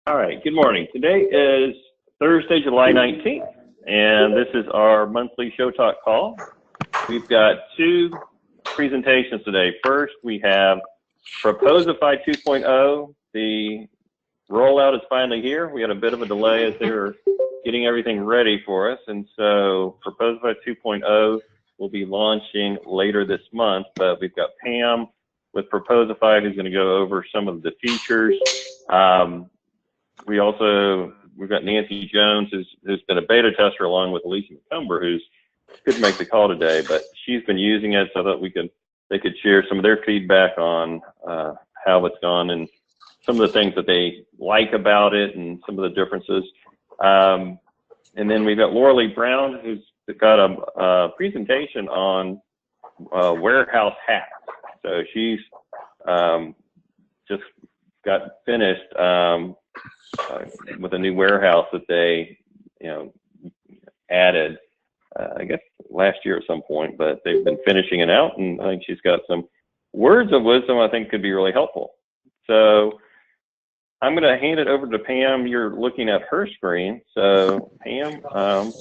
All right, good morning. Today is Thursday, July 19th, and this is our monthly Show Talk call. We've got two presentations today. First, we have Proposify 2.0. The rollout is finally here. We had a bit of a delay as they were getting everything ready for us, and so Proposify 2.0 will be launching later this month, but we've got Pam with Proposify who's going to go over some of the features. We've got Nancy Jones, who's been a beta tester, along with Alicia McCumber, who's couldn't make the call today, but she's been using it so that they could share some of their feedback on how it's gone and some of the things that they like about it and some of the differences. And then we've got Laura Lee Brown, who's got a presentation on warehouse hacks. So she's just got finished with a new warehouse that they, added, I guess last year at some point, but they've been finishing it out, and I think she's got some words of wisdom I think could be really helpful. So I'm going to hand it over to Pam. You're looking at her screen. So Pam,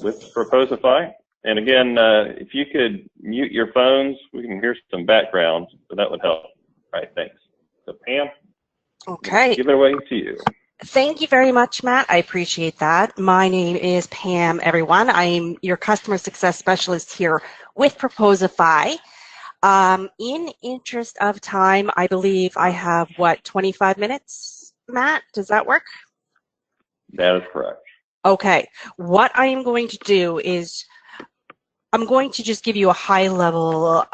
with Proposify. And again, if you could mute your phones, we can hear some background, so that would help. All right, thanks. So Pam, okay. Give it away to you. Thank you very much, Matt. I appreciate that. My name is Pam, everyone. I'm your customer success specialist here with Proposify. In interest of time, I believe I have, 25 minutes, Matt? Does that work? That is correct. Okay. What I am going to do is I'm going to just give you a high-level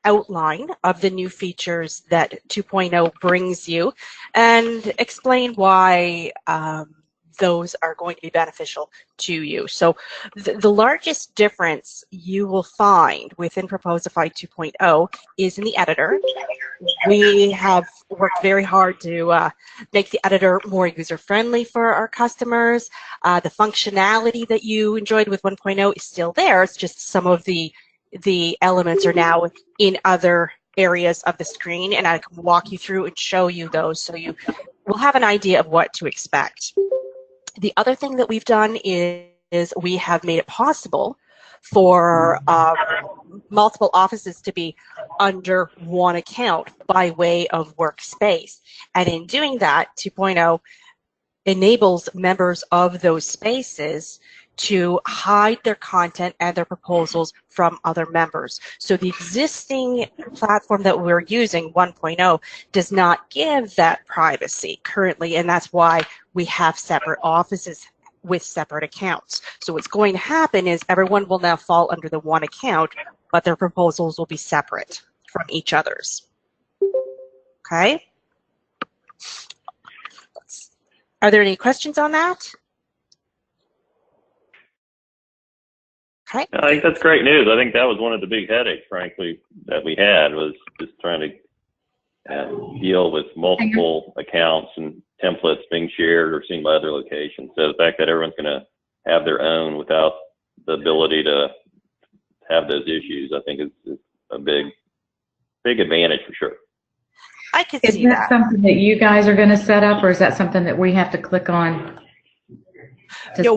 outline of the new features that 2.0 brings you and explain why those are going to be beneficial to you. So the largest difference you will find within Proposify 2.0 is in the editor. We have worked very hard to make the editor more user-friendly for our customers. The functionality that you enjoyed with 1.0 is still there. It's just some of the elements are now in other areas of the screen, and I can walk you through and show you those so you will have an idea of what to expect. The other thing that we've done is we have made it possible for multiple offices to be under one account by way of workspace. And in doing that, 2.0 enables members of those spaces to hide their content and their proposals from other members. So the existing platform that we're using, 1.0, does not give that privacy currently, and that's why we have separate offices with separate accounts. So what's going to happen is everyone will now fall under the one account, but their proposals will be separate from each other's. Okay? Are there any questions on that? Okay. I think that's great news. I think that was one of the big headaches, frankly, that we had, was just trying to deal with multiple accounts and templates being shared or seen by other locations. So the fact that everyone's going to have their own without the ability to have those issues, I think is a big advantage for sure. I could see that. Is that something that you guys are going to set up, or is that something that we have to click on? No,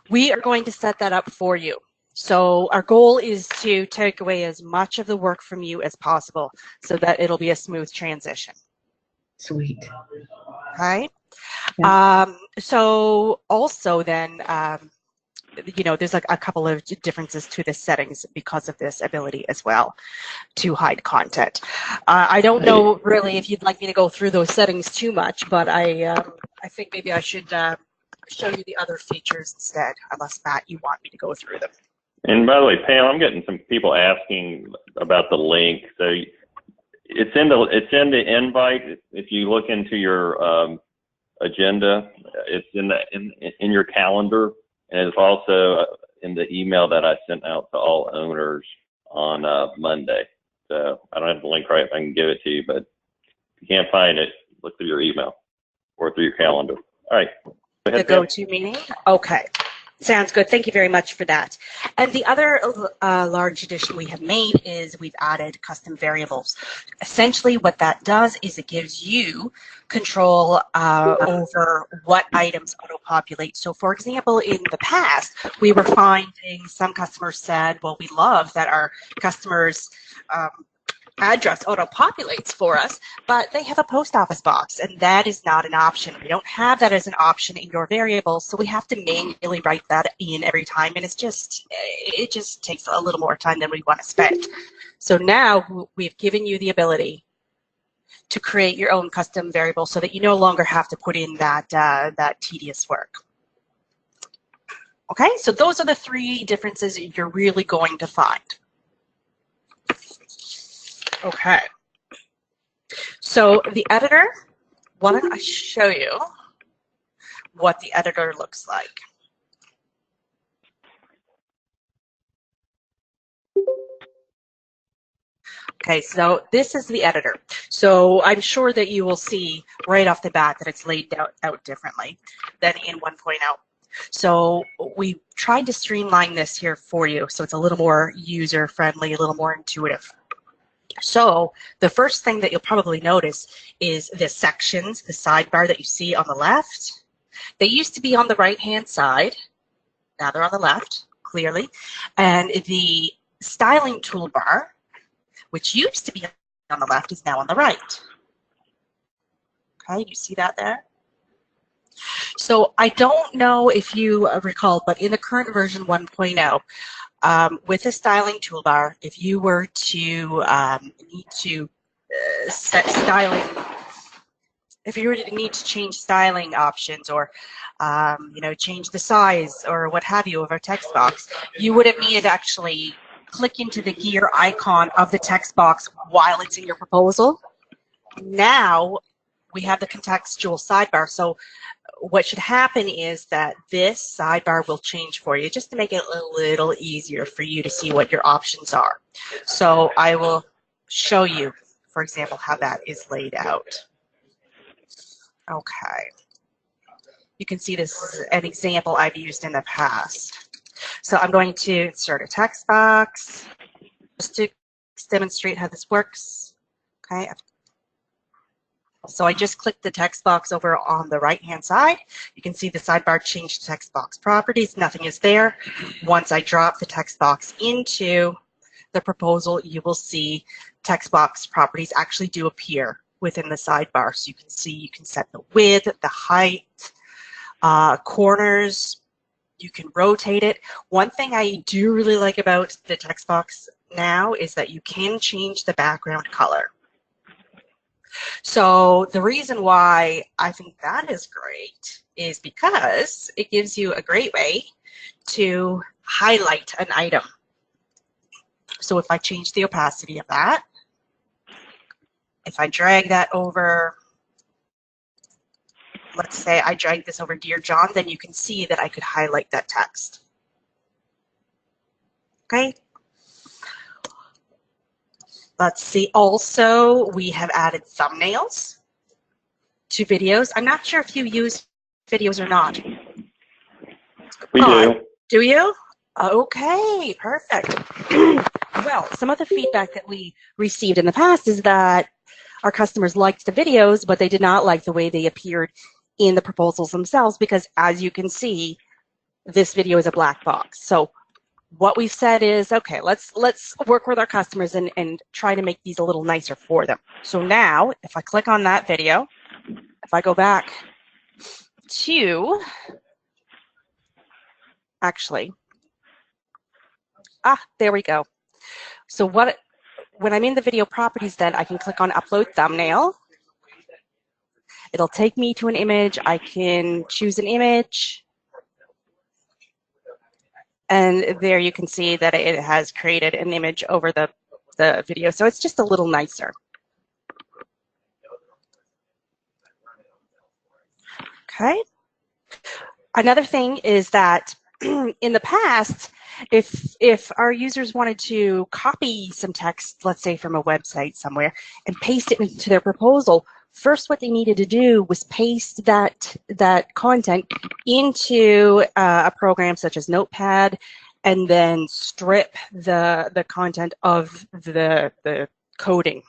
we are going to set that up for you. So our goal is to take away as much of the work from you as possible so that it'll be a smooth transition. Sweet. Okay. Yeah. So also then, there's like a couple of differences to the settings because of this ability as well to hide content. I don't know really if you'd like me to go through those settings too much, but I think maybe I should show you the other features instead, unless Matt, you want me to go through them. And by the way, Pam, I'm getting some people asking about the link. So it's in the invite. If you look into your agenda, it's in your calendar, and it's also in the email that I sent out to all owners on Monday. So I don't have the link right if I can give it to you, but if you can't find it, look through your email or through your calendar. All right. The go-to meeting? Okay. Sounds good. Thank you very much for that. And the other large addition we have made is we've added custom variables. Essentially what that does is it gives you control over what items auto-populate. So for example, in the past, we were finding some customers said, well, we love that our customers address auto-populates for us, but they have a post office box, and that is not an option. We don't have that as an option in your variables, so we have to manually write that in every time, and it just takes a little more time than we want to spend. So now we've given you the ability to create your own custom variable so that you no longer have to put in that, that tedious work. Okay, so those are the three differences you're really going to find. Okay, so the editor, why don't I show you what the editor looks like. Okay, so this is the editor. So I'm sure that you will see right off the bat that it's laid out differently than in 1.0. So we tried to streamline this here for you so it's a little more user-friendly, a little more intuitive. So the first thing that you'll probably notice is the sections, the sidebar that you see on the left. They used to be on the right-hand side. Now they're on the left, clearly. And the styling toolbar, which used to be on the left, is now on the right. Okay, you see that there? So I don't know if you recall, but in the current version 1.0, with the styling toolbar, if you were to need to set styling, if you were to need to change styling options or you know, change the size or what have you of our text box, you would have needed to actually click into the gear icon of the text box while it's in your proposal. Now we have the contextual sidebar. So what should happen is that this sidebar will change for you just to make it a little easier for you to see what your options are. So I will show you, for example, how that is laid out. Okay. You can see this is an example I've used in the past. So I'm going to insert a text box just to demonstrate how this works. Okay. So I just clicked the text box over on the right-hand side. You can see the sidebar changed to text box properties. Nothing is there. Once I drop the text box into the proposal, you will see text box properties actually do appear within the sidebar. So you can see you can set the width, the height, corners. You can rotate it. One thing I do really like about the text box now is that you can change the background color. So the reason why I think that is great is because it gives you a great way to highlight an item. So if I change the opacity of that, if I drag that over, let's say I drag this over Dear John, then you can see that I could highlight that text. Okay. Let's see, also we have added thumbnails to videos. I'm not sure if you use videos or not. We do. Do you? Okay, perfect. Well, some of the feedback that we received in the past is that our customers liked the videos, but they did not like the way they appeared in the proposals themselves because, as you can see, this video is a black box. So what we've said is, okay, let's work with our customers and try to make these a little nicer for them. So now, if I click on that video, if I go back to, actually, there we go. So when I'm in the video properties, then I can click on Upload Thumbnail. It'll take me to an image. I can choose an image. And there you can see that it has created an image over the video. So it's just a little nicer. Okay. Another thing is that in the past, if our users wanted to copy some text, let's say from a website somewhere, and paste it into their proposal, First, what they needed to do was paste that content into a program such as Notepad, and then strip the content of the coding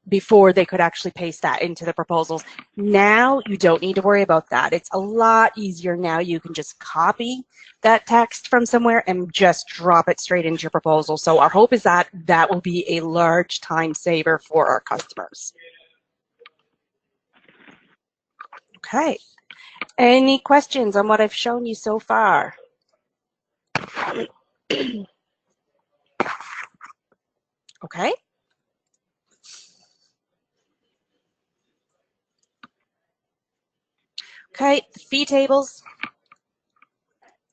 before they could actually paste that into the proposals. Now you don't need to worry about that. It's a lot easier now. You can just copy that text from somewhere and just drop it straight into your proposal. So our hope is that that will be a large time saver for our customers. Okay. Any questions on what I've shown you so far? Okay. Okay, the fee tables,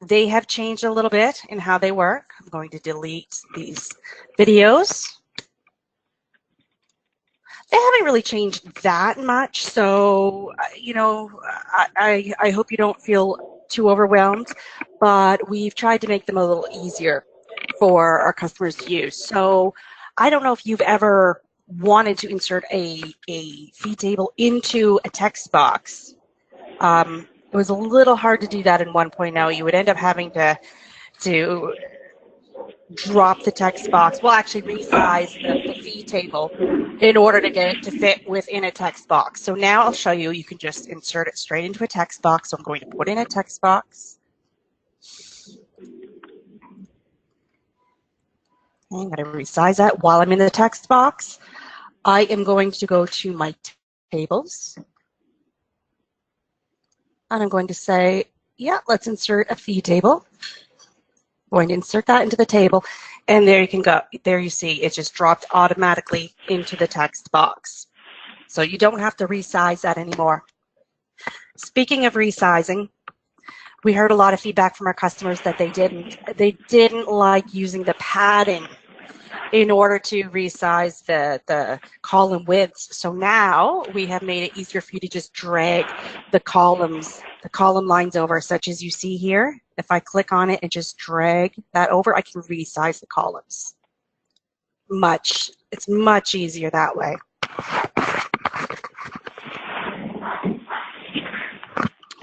they have changed a little bit in how they work. I'm going to delete these videos. They haven't really changed that much, so, you know, I hope you don't feel too overwhelmed, but we've tried to make them a little easier for our customers to use. So I don't know if you've ever wanted to insert a fee table into a text box. It was a little hard to do that in 1.0. You would end up having to drop the text box, well, actually resize the fee table in order to get it to fit within a text box. So now I'll show you, you can just insert it straight into a text box. So I'm going to put in a text box. I'm going to resize that. While I'm in the text box, I am going to go to my tables. And I'm going to say, yeah, let's insert a fee table. I'm going to insert that into the table, and there you can go. There you see, it just dropped automatically into the text box. So you don't have to resize that anymore. Speaking of resizing, we heard a lot of feedback from our customers that they didn't like using the padding in order to resize the column widths. So now we have made it easier for you to just drag the column lines over, such as you see here. If I click on it and just drag that over, I can resize the columns. It's much easier that way.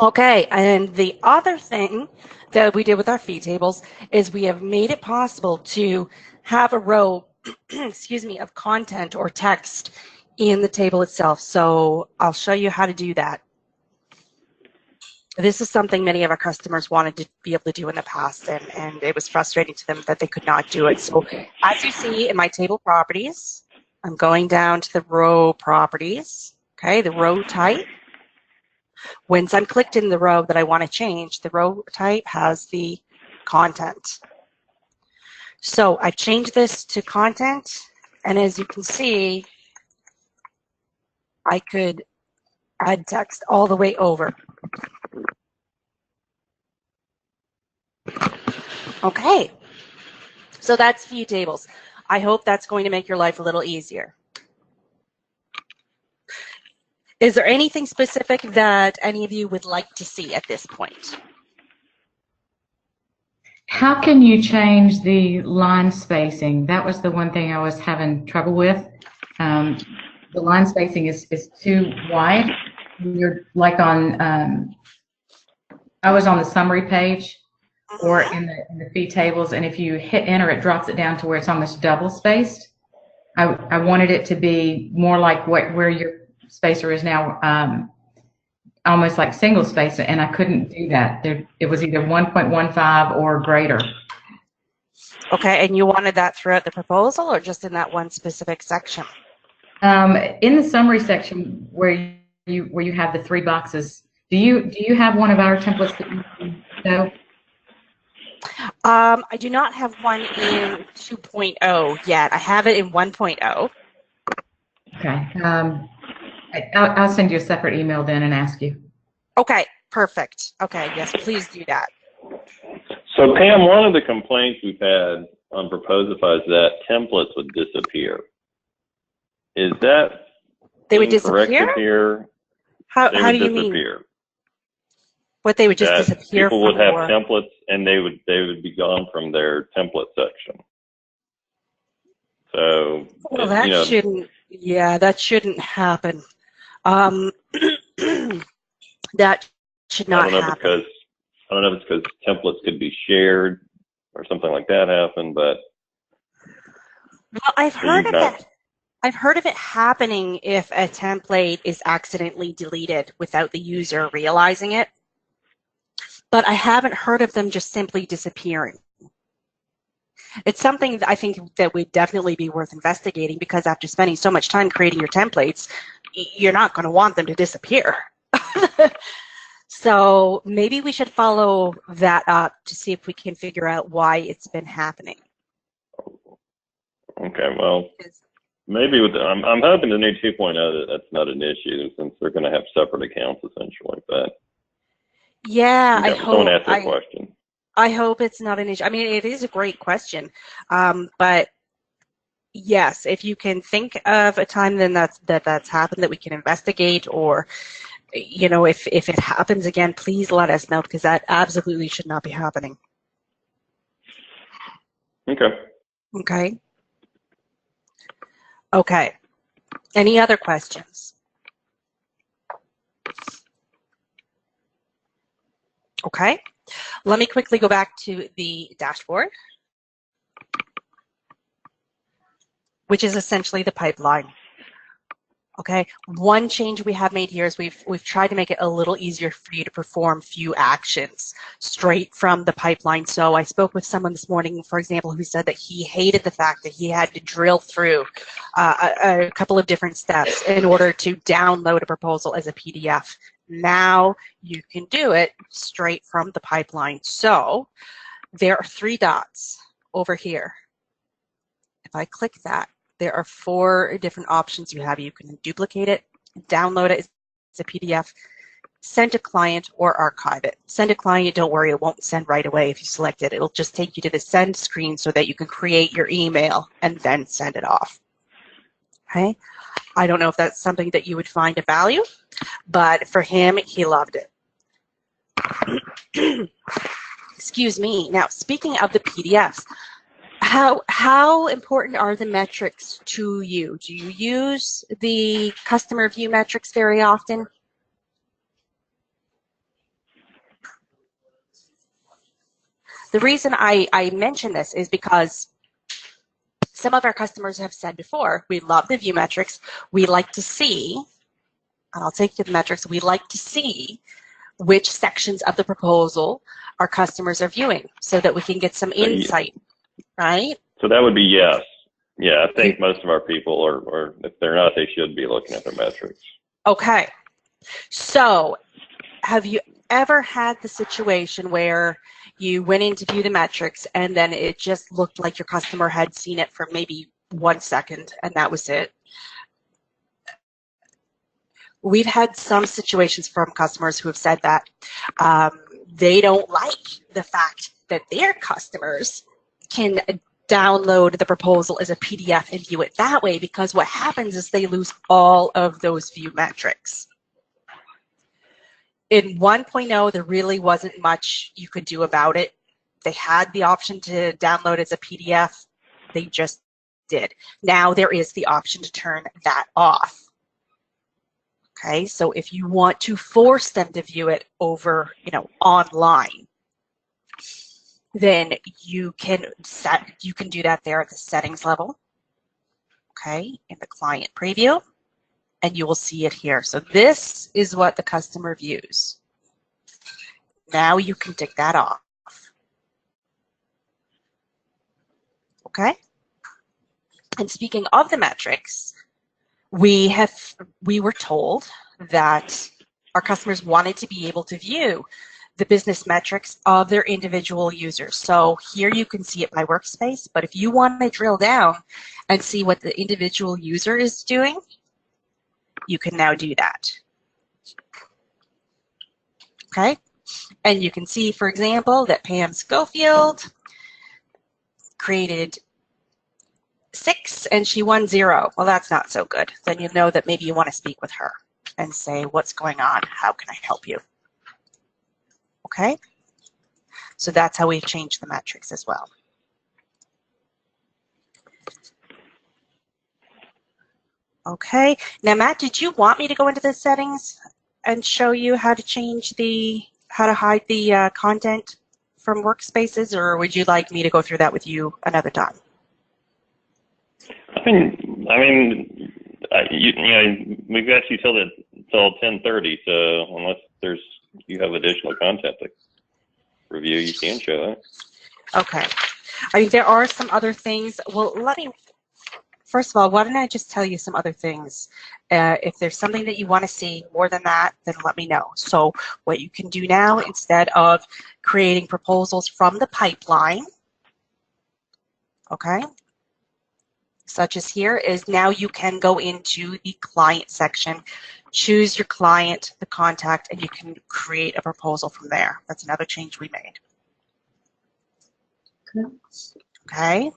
Okay, and the other thing that we did with our fee tables is we have made it possible to have a row, excuse me, of content or text in the table itself. So I'll show you how to do that. This is something many of our customers wanted to be able to do in the past, and it was frustrating to them that they could not do it. So as you see in my table properties, I'm going down to the row properties, okay, the row type. Once I'm clicked in the row that I want to change, the row type has the content. So I've changed this to content, and as you can see, I could add text all the way over. Okay, so that's fee tables. I hope that's going to make your life a little easier. Is there anything specific that any of you would like to see at this point? How can you change the line spacing? That was the one thing I was having trouble with. The line spacing is too wide. You're like on, I was on the summary page or in the fee tables, and if you hit enter, it drops it down to where it's almost double spaced. I wanted it to be more like where your spacer is now, almost like single spacer, and I couldn't do that. It was either 1.15 or greater. Okay, and you wanted that throughout the proposal or just in that one specific section? In the summary section where you have the three boxes, do you have one of our templates that you can show? I do not have one in 2.0 yet. I have it in 1.0. Okay. I'll send you a separate email then and ask you. Okay, perfect. Okay, yes, please do that. So Pam, one of the complaints we've had on Proposify is that templates would disappear. Is that they would incorrect disappear? Here? How do you mean? What, they would just disappear? People would have templates and they would be gone from their template section. So well, that Yeah, that shouldn't happen. That should not happen. I don't know if it's because templates could be shared or something like that happen, but Well, I've heard of it. I've heard of it happening if a template is accidentally deleted without the user realizing it, but I haven't heard of them just simply disappearing. It's something that I think that would definitely be worth investigating, because after spending so much time creating your templates, you're not going to want them to disappear. So maybe we should follow that up to see if we can figure out why it's been happening. Okay, well, maybe with I'm hoping the new 2.0 that's not an issue, since they're going to have separate accounts essentially. But yeah, I hope someone asked that question. I hope it's not an issue. I mean, it is a great question, but yes, if you can think of a time then that's happened that we can investigate, or you know, if it happens again, please let us know, because that absolutely should not be happening. Okay. Okay. Okay. Any other questions? Okay. Let me quickly go back to the dashboard, which is essentially the pipeline. Okay, one change we have made here is we've tried to make it a little easier for you to perform few actions straight from the pipeline. So I spoke with someone this morning, for example, who said that he hated the fact that he had to drill through a couple of different steps in order to download a proposal as a PDF. Now you can do it straight from the pipeline. So there are 3 dots over here. If I click that, there are 4 different options you have. You can duplicate it, download it as a PDF, send to client, or archive it. Send to client, don't worry, it won't send right away if you select it. It'll just take you to the send screen so that you can create your email and then send it off. Okay? I don't know if that's something that you would find of value, but for him, he loved it. Excuse me. Now, speaking of the PDFs, how important are the metrics to you? Do you use the customer view metrics very often? The reason I mention this is because some of our customers have said before, we love the view metrics. We like to see, and I'll take you to the metrics, we like to see which sections of the proposal our customers are viewing so that we can get some insight, right? So that would be yes. Yeah, I think most of our people, or if they're not, they should be looking at their metrics. Okay. So have you ever had the situation where you went in to view the metrics and then it just looked like your customer had seen it for maybe 1 second and that was it? We've had some situations from customers who have said that they don't like the fact that their customers can download the proposal as a PDF and view it that way, because what happens is they lose all of those view metrics. In 1.0, there really wasn't much you could do about it. They had the option to download as a PDF. They just did. Now there is the option to turn that off. Okay, so if you want to force them to view it over, online, then you can do that there at the settings level, okay, in the client preview, and you will see it here. So this is what the customer views. Now you can tick that off. Okay? And speaking of the metrics, we were told that our customers wanted to be able to view the business metrics of their individual users. So here you can see it by workspace, but if you want to drill down and see what the individual user is doing, you can now do that. Okay? And you can see, for example, that Pam Schofield created 6 and she won 0. Well, that's not so good. Then you know that maybe you want to speak with her and say, what's going on? How can I help you? Okay? So that's how we've changed the metrics as well. Okay. Now, Matt, did you want me to go into the settings and show you how to how to hide the content from workspaces, or would you like me to go through that with you another time? We've got you till 10:30. So unless you have additional content to review, you can show it. Okay. I mean, there are some other things. Well, first of all, why don't I just tell you some other things? If there's something that you want to see more than that, then let me know. So what you can do now, instead of creating proposals from the pipeline, okay, such as here, is now you can go into the client section, choose your client, the contact, and you can create a proposal from there. That's another change we made. Okay.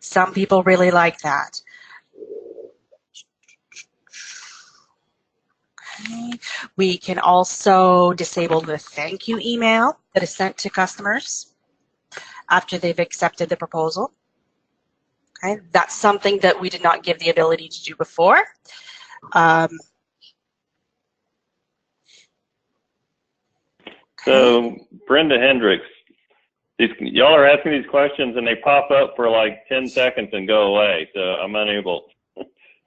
Some people really like that. Okay. We can also disable the thank you email that is sent to customers after they've accepted the proposal. Okay. That's something that we did not give the ability to do before. So Brenda Hendricks, y'all are asking these questions and they pop up for like 10 seconds and go away. So I'm unable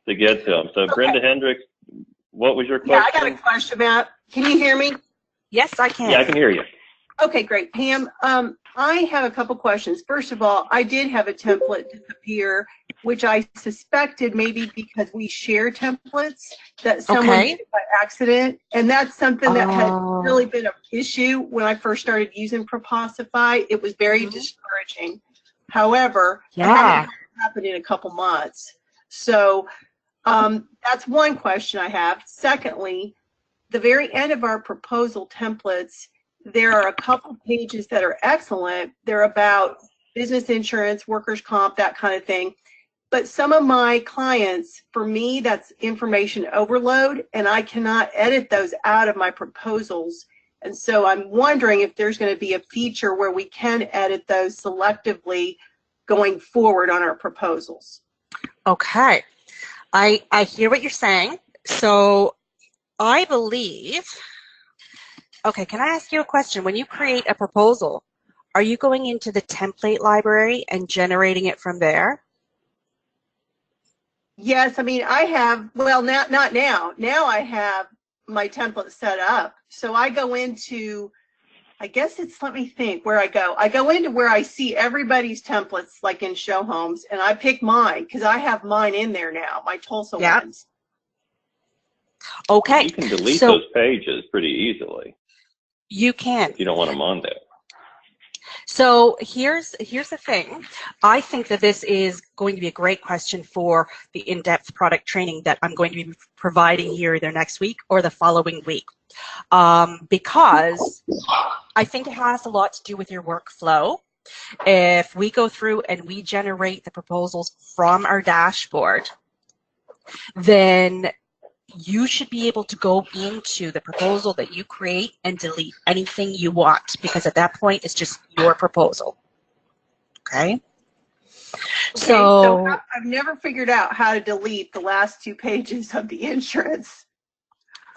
to get to them. So okay. Brenda Hendricks, what was your question? Yeah, I got a question, Matt. Can you hear me? Yes, I can. Yeah, I can hear you. Okay, great. Pam, I have a couple questions. First of all, I did have a template disappear, which I suspected maybe because we share templates that someone did by accident. And that's something that had really been an issue when I first started using Proposify. It was very discouraging. However, I haven't had it happen in a couple months. So that's one question I have. Secondly, the very end of our proposal templates, there are a couple pages that are excellent. They're about business insurance, workers' comp, that kind of thing. But some of my clients, for me, that's information overload, and I cannot edit those out of my proposals. And so I'm wondering if there's going to be a feature where we can edit those selectively going forward on our proposals. Okay. I hear what you're saying. So I believe, okay, can I ask you a question? When you create a proposal, are you going into the template library and generating it from there? Yes, I mean, I have, well, not now. Now I have my template set up. So I go into, I guess it's, let me think where I go. I go into where I see everybody's templates, like in Show Homes, and I pick mine because I have mine in there now, my Tulsa ones. Okay. You can delete those pages pretty easily. You can. If you don't want them on there. So here's the thing. I think that this is going to be a great question for the in-depth product training that I'm going to be providing here either next week or the following week. Because I think it has a lot to do with your workflow. If we go through and we generate the proposals from our dashboard, then you should be able to go into the proposal that you create and delete anything you want, because at that point it's just your proposal. Okay? So I've never figured out how to delete the last 2 pages of the insurance.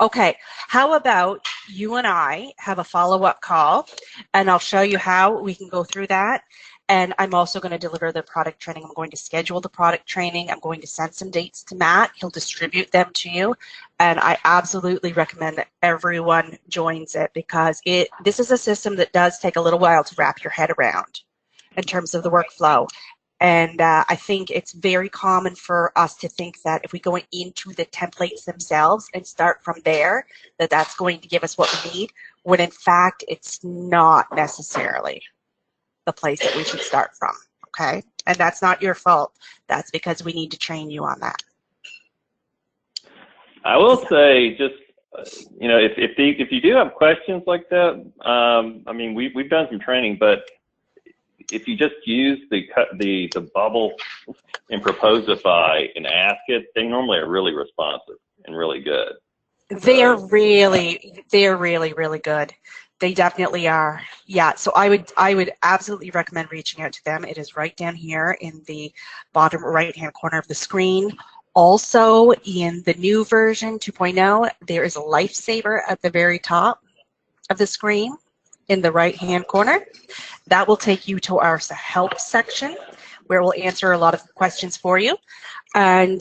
Okay, how about you and I have a follow-up call, and I'll show you how we can go through that. And I'm also going to deliver the product training. I'm going to schedule the product training. I'm going to send some dates to Matt. He'll distribute them to you. And I absolutely recommend that everyone joins it, because this is a system that does take a little while to wrap your head around in terms of the workflow. And I think it's very common for us to think that if we go into the templates themselves and start from there, that's going to give us what we need, when in fact it's not necessarily the place that we should start from, okay? And that's not your fault. That's because we need to train you on that. I will say, just if you do have questions like that, I mean, we've done some training, but if you just use the bubble in Proposify and ask it, they normally are really responsive and really good. They're really good. They definitely are. Yeah, so I would absolutely recommend reaching out to them. It is right down here in the bottom right-hand corner of the screen, Also, in the new version 2.0, there is a lifesaver at the very top of the screen in the right-hand corner. That will take you to our help section, where we'll answer a lot of questions for you. And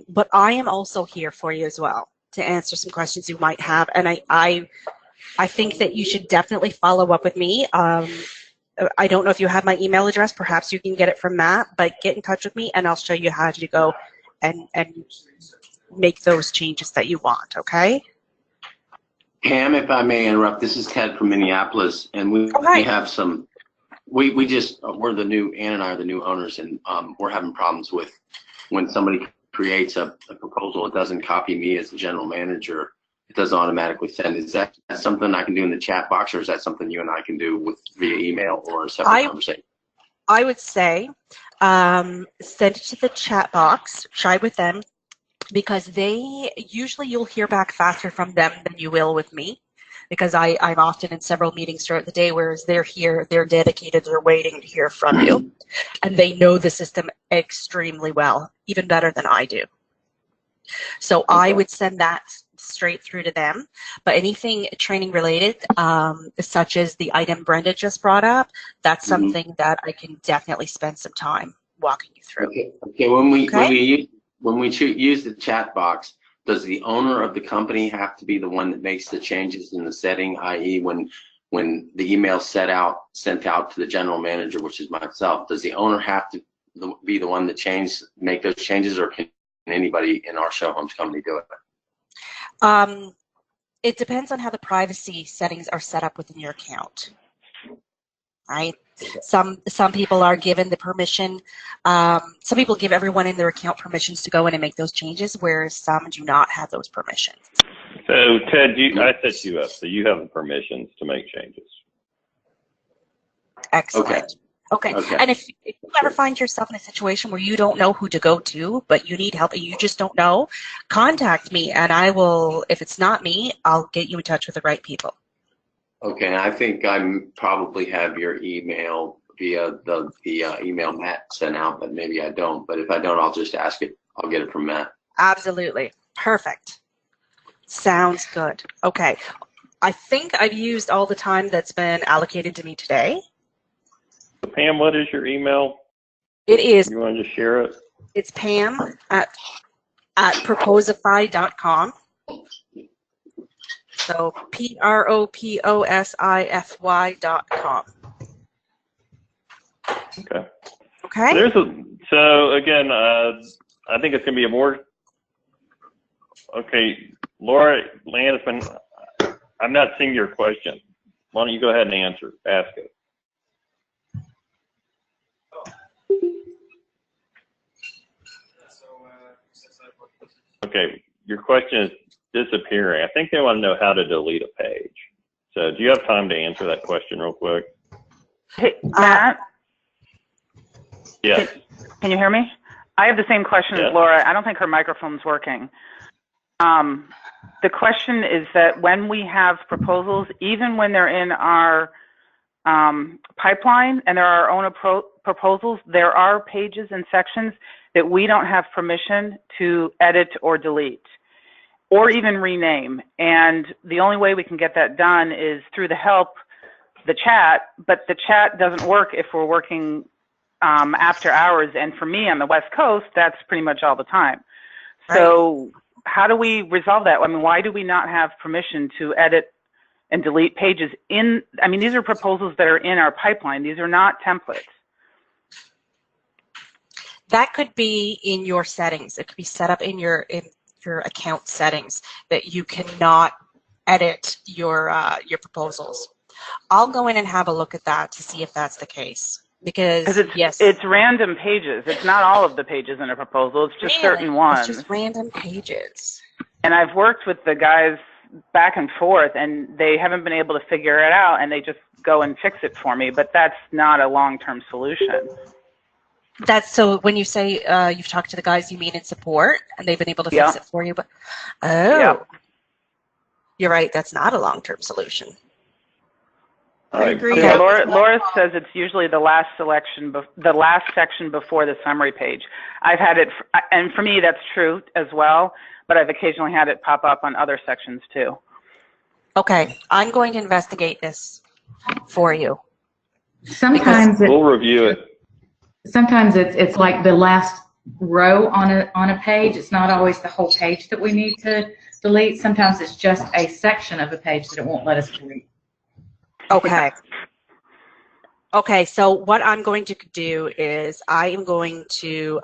but I am also here for you as well to answer some questions you might have. And I think that you should definitely follow up with me. I don't know if you have my email address. Perhaps you can get it from Matt, but get in touch with me and I'll show you how to go and make those changes that you want, okay? Pam, if I may interrupt, this is Ted from Minneapolis, and we have some, we're the new, Ann and I are the new owners, and we're having problems with when somebody creates a proposal, it doesn't copy me as the general manager. It doesn't automatically send. Is that something I can do in the chat box, or is that something you and I can do via email or a separate conversation? I would say send it to the chat box, try with them, because usually you'll hear back faster from them than you will with me, because I'm often in several meetings throughout the day, whereas they're here, they're dedicated, they're waiting to hear from you, and they know the system extremely well, even better than I do. So I would send that straight through to them. But anything training related, such as the item Brenda just brought up, that's something that I can definitely spend some time walking you through. Okay. When we use the chat box, does the owner of the company have to be the one that makes the changes in the setting, i.e. when the email sent out to the general manager, which is myself, does the owner have to be the one that make those changes, or can anybody in our show homes company do it? It depends on how the privacy settings are set up within your account, right? Some people are given the permission. Some people give everyone in their account permissions to go in and make those changes, whereas some do not have those permissions. So Ted, I set you up, so you have the permissions to make changes. Excellent. Okay. And if you ever find yourself in a situation where you don't know who to go to, but you need help and you just don't know, contact me and I will, if it's not me, I'll get you in touch with the right people. Okay, and I think I probably have your email via the email Matt sent out, but maybe I don't. But if I don't, I'll just ask it. I'll get it from Matt. Absolutely. Perfect. Sounds good. Okay. I think I've used all the time that's been allocated to me today. Pam, what is your email? It is. You want to just share it? It's Pam at proposify.com. So PROPOSIFY.com. Okay. Okay. So again, I think it's going to be a more. Okay, Laura Landisman, I'm not seeing your question. Why don't you go ahead and ask it. Okay, your question is disappearing. I think they want to know how to delete a page. So do you have time to answer that question real quick? Hey, Matt? Yes. Can you hear me? I have the same question as Laura. I don't think her microphone's working. The question is that when we have proposals, even when they're in our pipeline and there are our own proposals, there are pages and sections that we don't have permission to edit or delete or even rename. And the only way we can get that done is through the chat, but the chat doesn't work if we're working after hours. And for me on the West Coast, that's pretty much all the time. Right. So how do we resolve that? I mean, why do we not have permission to edit and delete pages these are proposals that are in our pipeline. These are not templates. That could be in your settings. It could be set up in your account settings that you cannot edit your proposals. I'll go in and have a look at that to see if that's the case. Because it's random pages. It's not all of the pages in a proposal. It's just certain ones. It's just random pages. And I've worked with the guys back and forth, and they haven't been able to figure it out, and they just go and fix it for me. But that's not a long-term solution. So when you say you've talked to the guys, you mean in support, and they've been able to fix it for you. But you're right. That's not a long-term solution. All right. agree. Yeah, Laura says it's usually the last section before the summary page. I've had it, and for me that's true as well, but I've occasionally had it pop up on other sections too. Okay, I'm going to investigate this for you. Sometimes we'll review it. Sometimes it's like the last row on a page. It's not always the whole page that we need to delete. Sometimes it's just a section of a page that it won't let us delete. Okay. Okay, so what I'm going to do is I am going to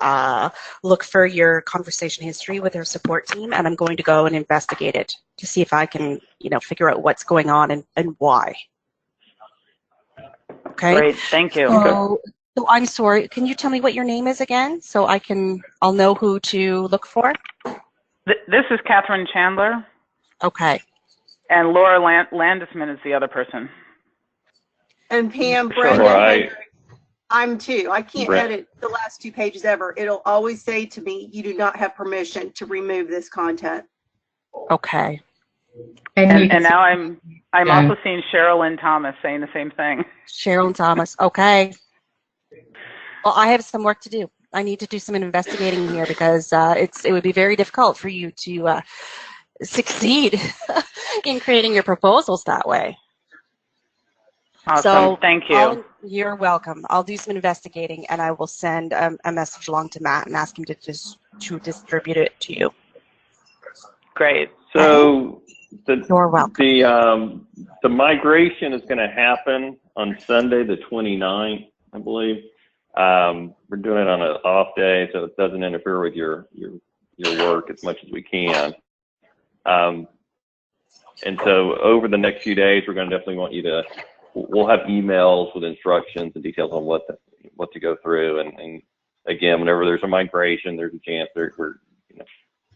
look for your conversation history with our support team, and I'm going to go and investigate it to see if I can, figure out what's going on and why. Okay. Great, thank you. So I'm sorry. Can you tell me what your name is again, so I'll know who to look for? This is Catherine Chandler. Okay. And Laura Landisman is the other person. And Pam, Sure, Brenda, I'm too. I can't Brent. edit the last 2 pages ever. It'll always say to me, you do not have permission to remove this content. Okay. And now I'm also seeing Cheryl Lynn Thomas saying the same thing. Cheryl Lynn Thomas. Okay. Well, I have some work to do. I need to do some investigating here because it would be very difficult for you to succeed in creating your proposals that way. Awesome. So thank you. You're welcome. I'll do some investigating, and I will send a message along to Matt and ask him to distribute it to you. Great. So You're welcome. The migration is going to happen on Sunday, the 29th, I believe. We're doing it on an off day, so it doesn't interfere with your work as much as we can. And so over the next few days, we're going to definitely want you to. We'll have emails with instructions and details on what to go through. And again, whenever there's a migration, there's a chance we're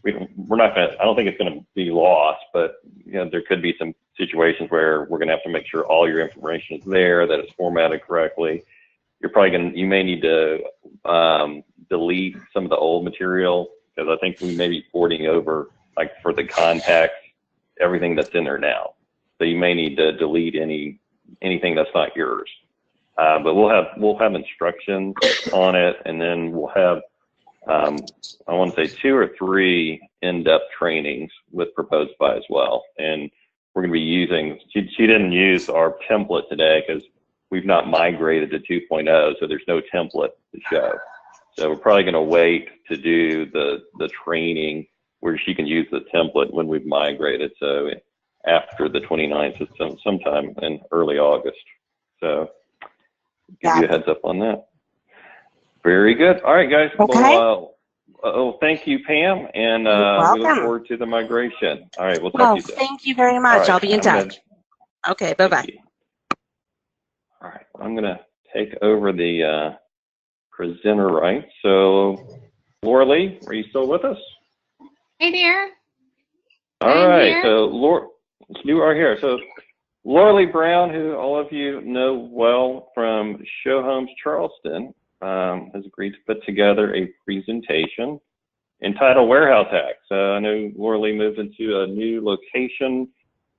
not going to. I don't think it's going to be lost, but there could be some situations where we're going to have to make sure all your information is there, that it's formatted correctly. You may need to delete some of the old material, because I think we may be porting over, like for the contacts, everything that's in there now. So you may need to delete anything that's not yours. But we'll have instructions on it, and then we'll have I want to say 2 or 3 in-depth trainings with Proposed By as well. And we're going to be using. She didn't use our template today because we've not migrated to 2.0, so there's no template to show. So we're probably going to wait to do the training where she can use the template when we've migrated. So after the 29th, so sometime in early August. So give you a heads up on that. Very good. All right, guys. Okay. Well, thank you, Pam, and we look forward to the migration. All right, we'll talk to you soon. Thank you very much. Right, I'll be in touch. Okay, bye-bye. All right, I'm going to take over the presenter rights. So, Laura Lee, are you still with us? Hey there. All right, so Laura, you are here. So, Laura Lee Brown, who all of you know well from Show Homes Charleston, has agreed to put together a presentation entitled Warehouse Hacks. I know Laura Lee moved into a new location.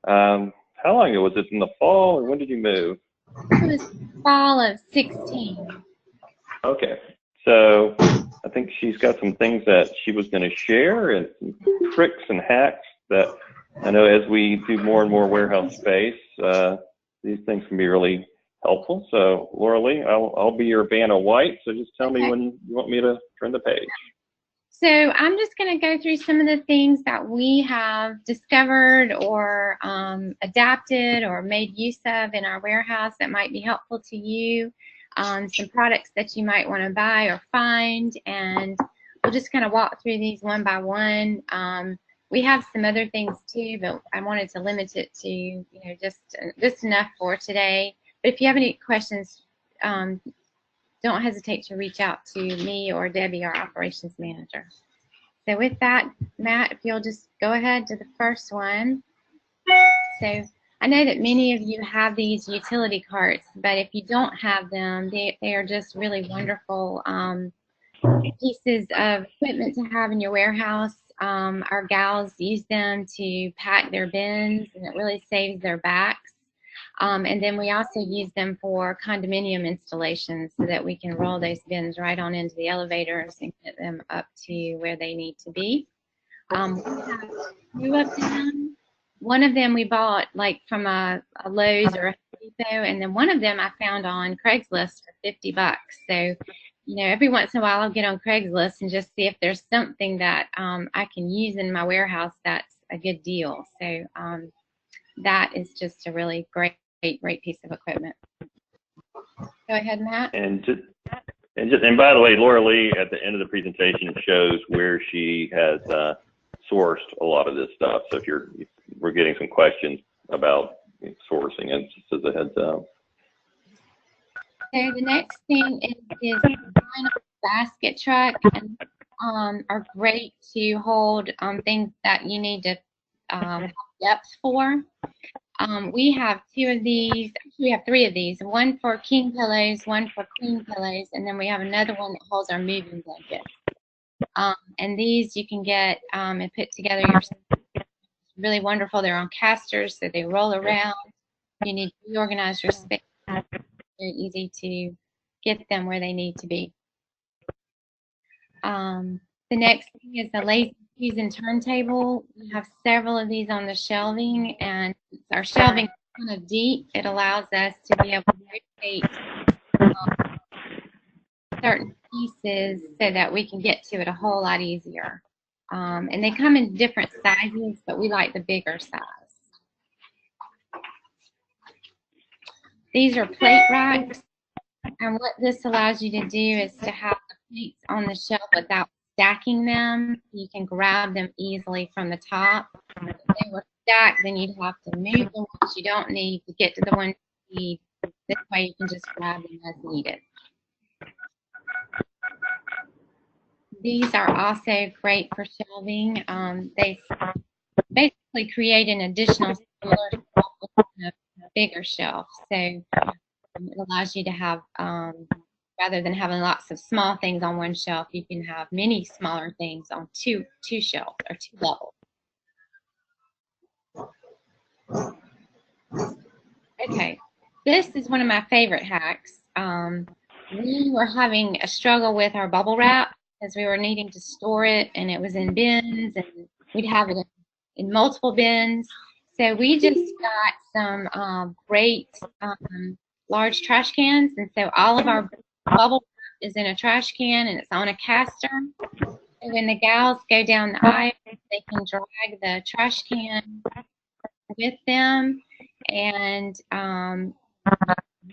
How long ago? Was it in the fall, or when did you move? It was fall of 16. Okay, so I think she's got some things that she was going to share, and some tricks and hacks that I know as we do more and more warehouse space, these things can be really helpful. So Laura Lee, I'll be your Vanna White. So just tell me when you want me to turn the page. So I'm just going to go through some of the things that we have discovered or adapted or made use of in our warehouse that might be helpful to you. Some products that you might want to buy or find, and we'll just kind of walk through these one by one. We have some other things too, but I wanted to limit it to just enough for today. But if you have any questions, don't hesitate to reach out to me or Debbie, our operations manager. So with that, Matt, if you'll just go ahead to the first one. So I know that many of you have these utility carts, but if you don't have them, they are just really wonderful pieces of equipment to have in your warehouse. Our gals use them to pack their bins, and it really saves their backs. And then we also use them for condominium installations so that we can roll those bins right on into the elevators and get them up to where they need to be. We have two of them. One of them we bought like from a Lowe's or a Depot, and then one of them I found on Craigslist for $50. So, you know, every once in a while I'll get on Craigslist and just see if there's something that I can use in my warehouse that's a good deal. So that is just a really great piece of equipment. Go ahead, Matt. And by the way, Laura Lee at the end of the presentation shows where she has sourced a lot of this stuff. So if we're getting some questions about sourcing, and just as a heads up. So the next thing is basket truck, and are great to hold things that you need to have depth for. We have two of these. Actually, we have three of these. One for king pillows, one for queen pillows, and then we have another one that holds our moving blankets. And these you can get and put together yourself. It's really wonderful. They're on casters, so they roll around. You need to reorganize your space. Very easy to get them where they need to be. The next thing is the lazy keys and turntable. We have several of these on the shelving, and our shelving is kind of deep. It allows us to be able to rotate certain pieces so that we can get to it a whole lot easier. And they come in different sizes, but we like the bigger size. These are plate racks, and what this allows you to do is to have the plates on the shelf without stacking them. You can grab them easily from the top. If they were stacked, then you'd have to move them, which you don't need, to get to the ones you need. This way you can just grab them as needed. These are also great for shelving. They basically create an additional smaller shelf within a bigger shelf. So it allows you to have, rather than having lots of small things on one shelf, you can have many smaller things on two shelves or two levels. Okay, this is one of my favorite hacks. We were having a struggle with our bubble wrap because we were needing to store it, and it was in bins, and we'd have it in multiple bins. So we just got some great large trash cans, and so all of our bubble wrap is in a trash can, and it's on a caster. So when the gals go down the aisle, they can drag the trash can with them and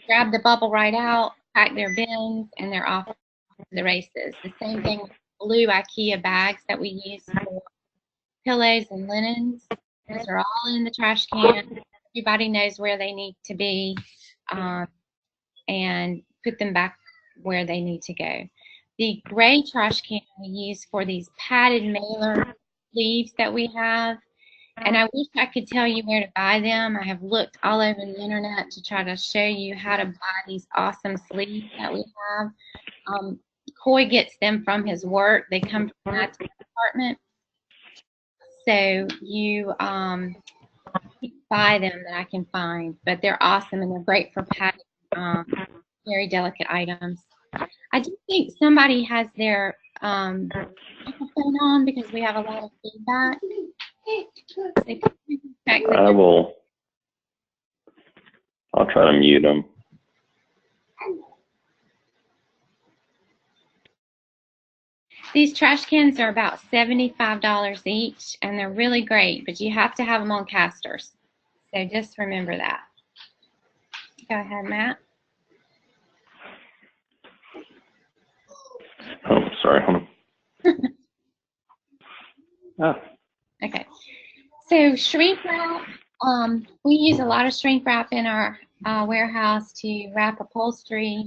grab the bubble right out, pack their bins, and they're off to the races. The same thing with blue IKEA bags that we use for pillows and linens. Those are all in the trash can. Everybody knows where they need to be, and put them back where they need to go. The gray trash can we use for these padded mailer sleeves that we have. And I wish I could tell you where to buy them. I have looked all over the internet to try to show you how to buy these awesome sleeves that we have. Coy gets them from his work. They come from my department. So you buy them that I can find, but they're awesome and they're great for padding very delicate items. I do think somebody has their microphone on because we have a lot of feedback. I'll try to mute them. These trash cans are about $75 each, and they're really great, but you have to have them on casters. So just remember that. Go ahead, Matt. Oh, sorry. Okay. So shrink wrap. We use a lot of shrink wrap in our warehouse to wrap upholstery.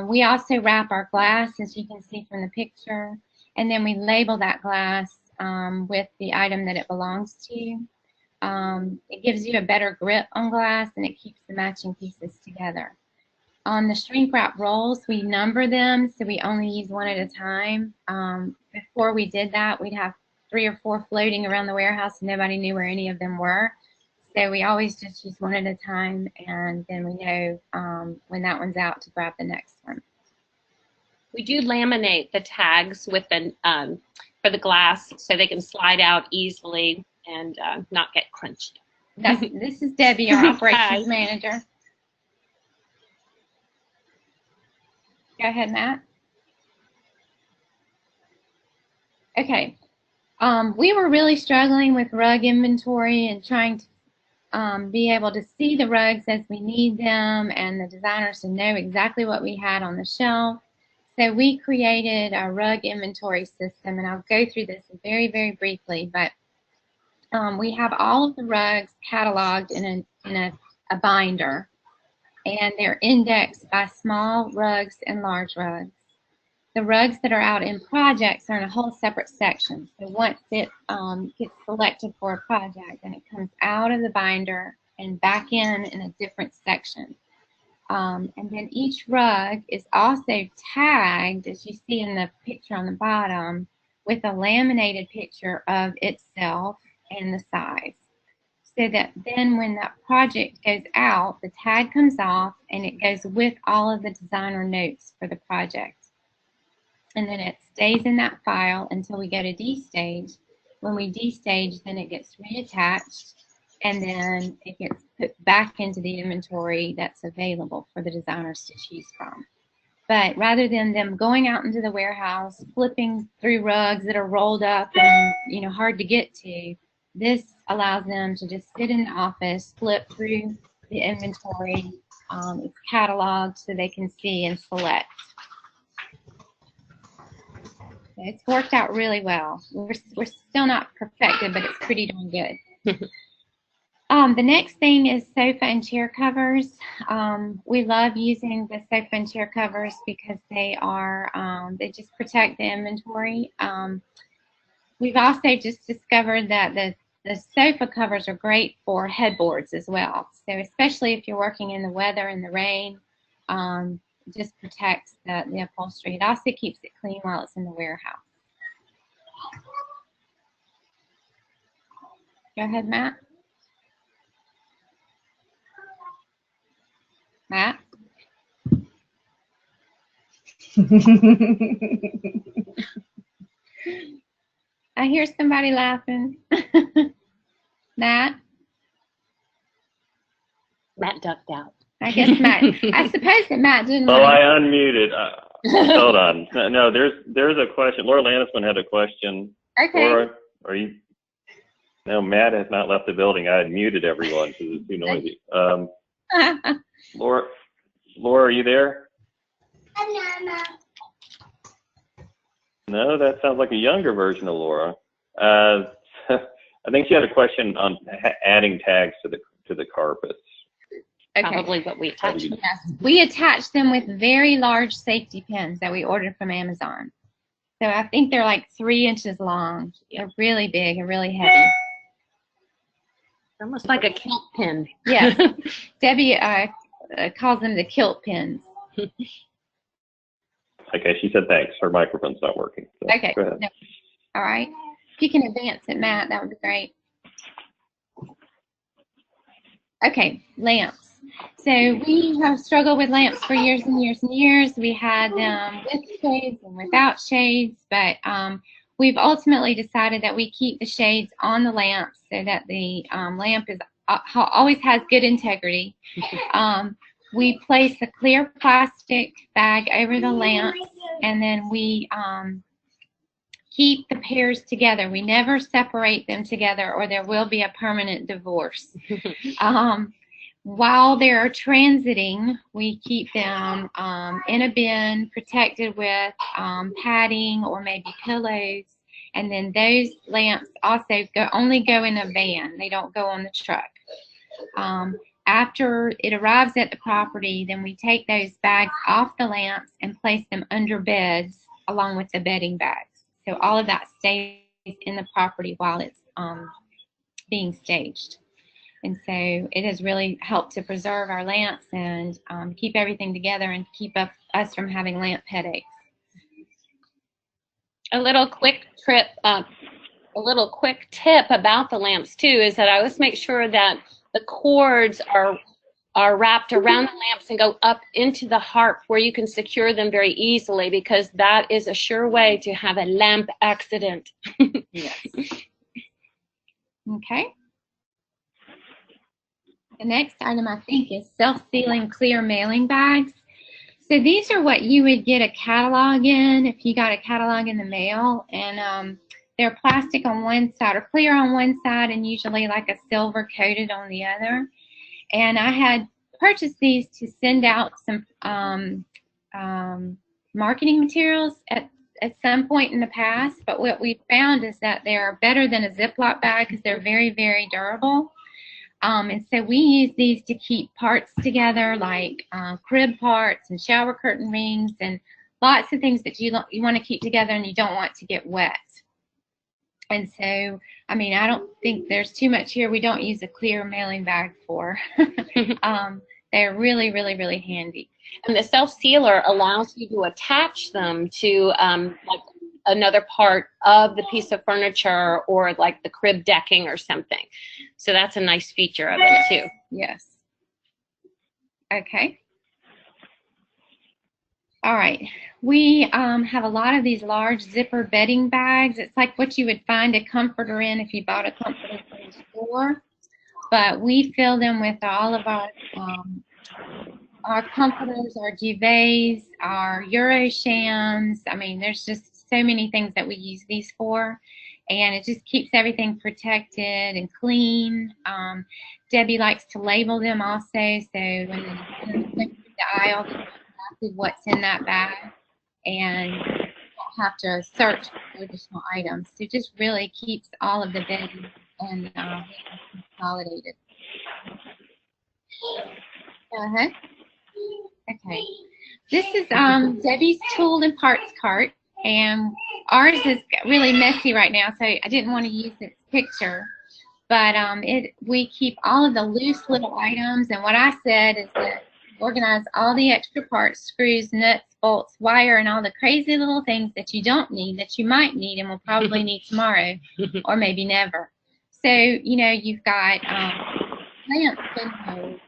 We also wrap our glass, as you can see from the picture, and then we label that glass with the item that it belongs to. It gives you a better grip on glass, and it keeps the matching pieces together. On the shrink wrap rolls, we number them, so we only use one at a time. Before we did that, we'd have 3 or 4 floating around the warehouse, and nobody knew where any of them were. So we always just use one at a time, and then we know when that one's out to grab the next one. We do laminate the tags with the for the glass so they can slide out easily and not get crunched. This is Debbie, our operations manager. Go ahead, Matt. Okay. We were really struggling with rug inventory and trying to be able to see the rugs as we need them, and the designers to know exactly what we had on the shelf. So we created a rug inventory system, and I'll go through this very, very briefly, but we have all of the rugs cataloged in a binder, and they're indexed by small rugs and large rugs. The rugs that are out in projects are in a whole separate section. So once it gets selected for a project, then it comes out of the binder and back in a different section. And then each rug is also tagged, as you see in the picture on the bottom, with a laminated picture of itself and the size. So that then when that project goes out, the tag comes off and it goes with all of the designer notes for the project. And then it stays in that file until we go to destage. When we destage, then it gets reattached, and then it gets put back into the inventory that's available for the designers to choose from. But rather than them going out into the warehouse, flipping through rugs that are rolled up and hard to get to, this allows them to just sit in the office, flip through the inventory. It's cataloged so they can see and select. It's worked out really well. We're still not perfected, but it's pretty darn good. The next thing is sofa and chair covers. We love using the sofa and chair covers because they just protect the inventory. We've also just discovered that the sofa covers are great for headboards as well. So especially if you're working in the weather and the rain, it just protects the upholstery. It also keeps it clean while it's in the warehouse. Go ahead, Matt. Matt? I hear somebody laughing. Matt? Matt ducked out. I guess Matt. I suppose that Matt didn't. Oh, I unmuted. Hold on. No, there's a question. Laura Landisman had a question. Okay. Laura, are you? No, Matt has not left the building. I had muted everyone because it's too noisy. Laura, are you there? No, that sounds like a younger version of Laura. I think she had a question on adding tags to the carpets. Okay. Probably what we attach. Yes. We attach them with very large safety pins that we ordered from Amazon. So I think they're like 3 inches long. They're really big and really heavy. Almost like a kilt pin. Yeah. Debbie calls them the kilt pins. Okay, she said thanks. Her microphone's not working. So Okay. go ahead. No. All right. If you can advance it, Matt, that would be great. Okay, lamps. So we have struggled with lamps for years and years and years. We had them with shades and without shades, but we've ultimately decided that we keep the shades on the lamps so that the lamp is always has good integrity. We place a clear plastic bag over the lamps, and then we keep the pairs together. We never separate them together, or there will be a permanent divorce. While they're transiting, we keep them in a bin, protected with padding or maybe pillows. And then those lamps also only go in a van. They don't go on the truck. After it arrives at the property, then we take those bags off the lamps and place them under beds along with the bedding bags. So all of that stays in the property while it's being staged. And so it has really helped to preserve our lamps and keep everything together and keep us from having lamp headaches. A little quick tip about the lamps too is that I always make sure that the cords are wrapped around the lamps and go up into the harp where you can secure them very easily, because that is a sure way to have a lamp accident. Yes. Okay. The next item, I think, is self-sealing clear mailing bags. So these are what you would get a catalog in if you got a catalog in the mail, and they're plastic on one side or clear on one side and usually like a silver coated on the other. And I had purchased these to send out some marketing materials at some point in the past, but what we found is that they're better than a Ziploc bag because they're very, very durable. And so we use these to keep parts together, like crib parts and shower curtain rings and lots of things that you want to keep together and you don't want to get wet. And so, I mean, I don't think there's too much here we don't use a clear mailing bag for. They're really, really, really handy. And the self-sealer allows you to attach them to like another part of the piece of furniture or like the crib decking or something. So that's a nice feature of it too. Yes. Okay. All right. We have a lot of these large zipper bedding bags. It's like what you would find a comforter in if you bought a comforter from the store. But we fill them with all of our comforters, our duvets, our Euroshams. I mean, there's just so many things that we use these for. And it just keeps everything protected and clean. Debbie likes to label them also, so when they go through the aisle, they know exactly what's in that bag, and you don't have to search for additional items. So it just really keeps all of the bedding and consolidated. Okay. This is Debbie's tool and parts cart, and ours is really messy right now, so I didn't want to use its picture. But we keep all of the loose little items, and what I said is that organize all the extra parts, screws, nuts, bolts, wire, and all the crazy little things that you don't need, that you might need and will probably need tomorrow or maybe never. So, you know, you've got lamp windows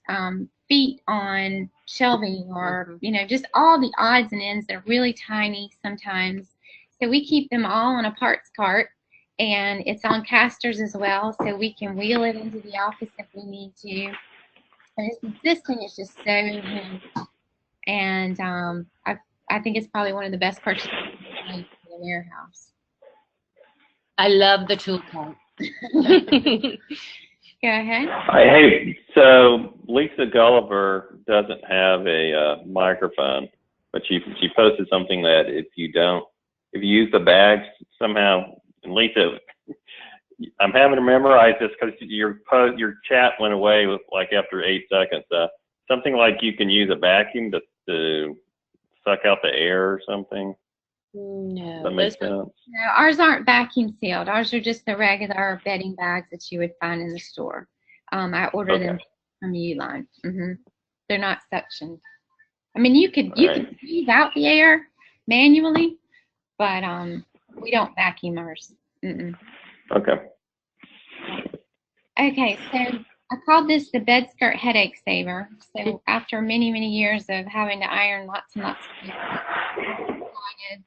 and feet on shelving, or, you know, just all the odds and ends. They're really tiny sometimes. So we keep them all on a parts cart, and it's on casters as well, so we can wheel it into the office if we need to. And this thing is just so handy. And I think it's probably one of the best purchases in the warehouse. I love the tool cart. Go ahead. Hey, so Lisa Gulliver doesn't have a microphone, but she posted something that if you use the bags somehow, and Lisa, I'm having to memorize this because your chat went away with like after 8 seconds. Something like you can use a vacuum to suck out the air or something. No. That makes sense. No, ours aren't vacuum sealed. Ours are just the regular bedding bags that you would find in the store. I order them from Uline. They're not suctioned. I mean, you could squeeze out the air manually, but we don't vacuum ours. Okay. Okay, so I called this the BEDSKIRT headache saver. So after many, many years of having to iron lots and lots of things, I decided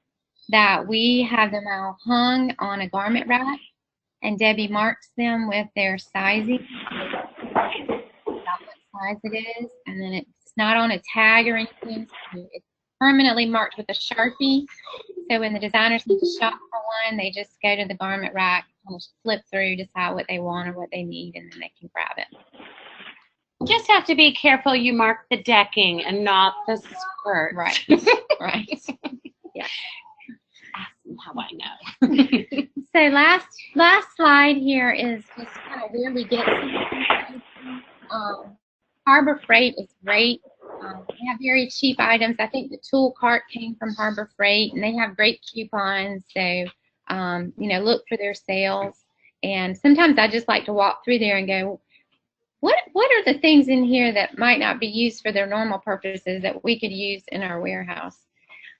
that we have them all hung on a garment rack, and Debbie marks them with their sizing, about what size it is, and then it's not on a tag or anything. So it's permanently marked with a Sharpie. So when the designers need to shop for one, they just go to the garment rack, kind of flip through, decide what they want or what they need, and then they can grab it. Just have to be careful you mark the decking and not the skirt. Right. Right. Yeah. That's how I know. So last slide here is just kind of where we get Harbor Freight is great. They have very cheap items. I think the tool cart came from Harbor Freight, and they have great coupons. So, you know, look for their sales. And sometimes I just like to walk through there and go, what are the things in here that might not be used for their normal purposes that we could use in our warehouse?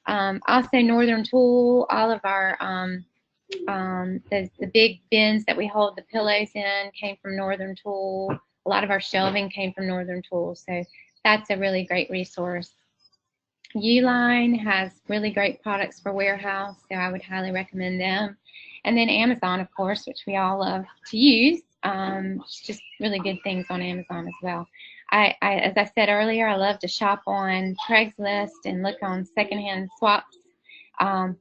Also, Northern Tool, all of our The big bins that we hold the pillows in came from Northern Tool. A lot of our shelving came from Northern Tool, so that's a really great resource. Uline has really great products for warehouse, so I would highly recommend them. And then Amazon, of course, which we all love to use. Just really good things on Amazon as well. As I said earlier, I love to shop on Craigslist and look on secondhand swaps.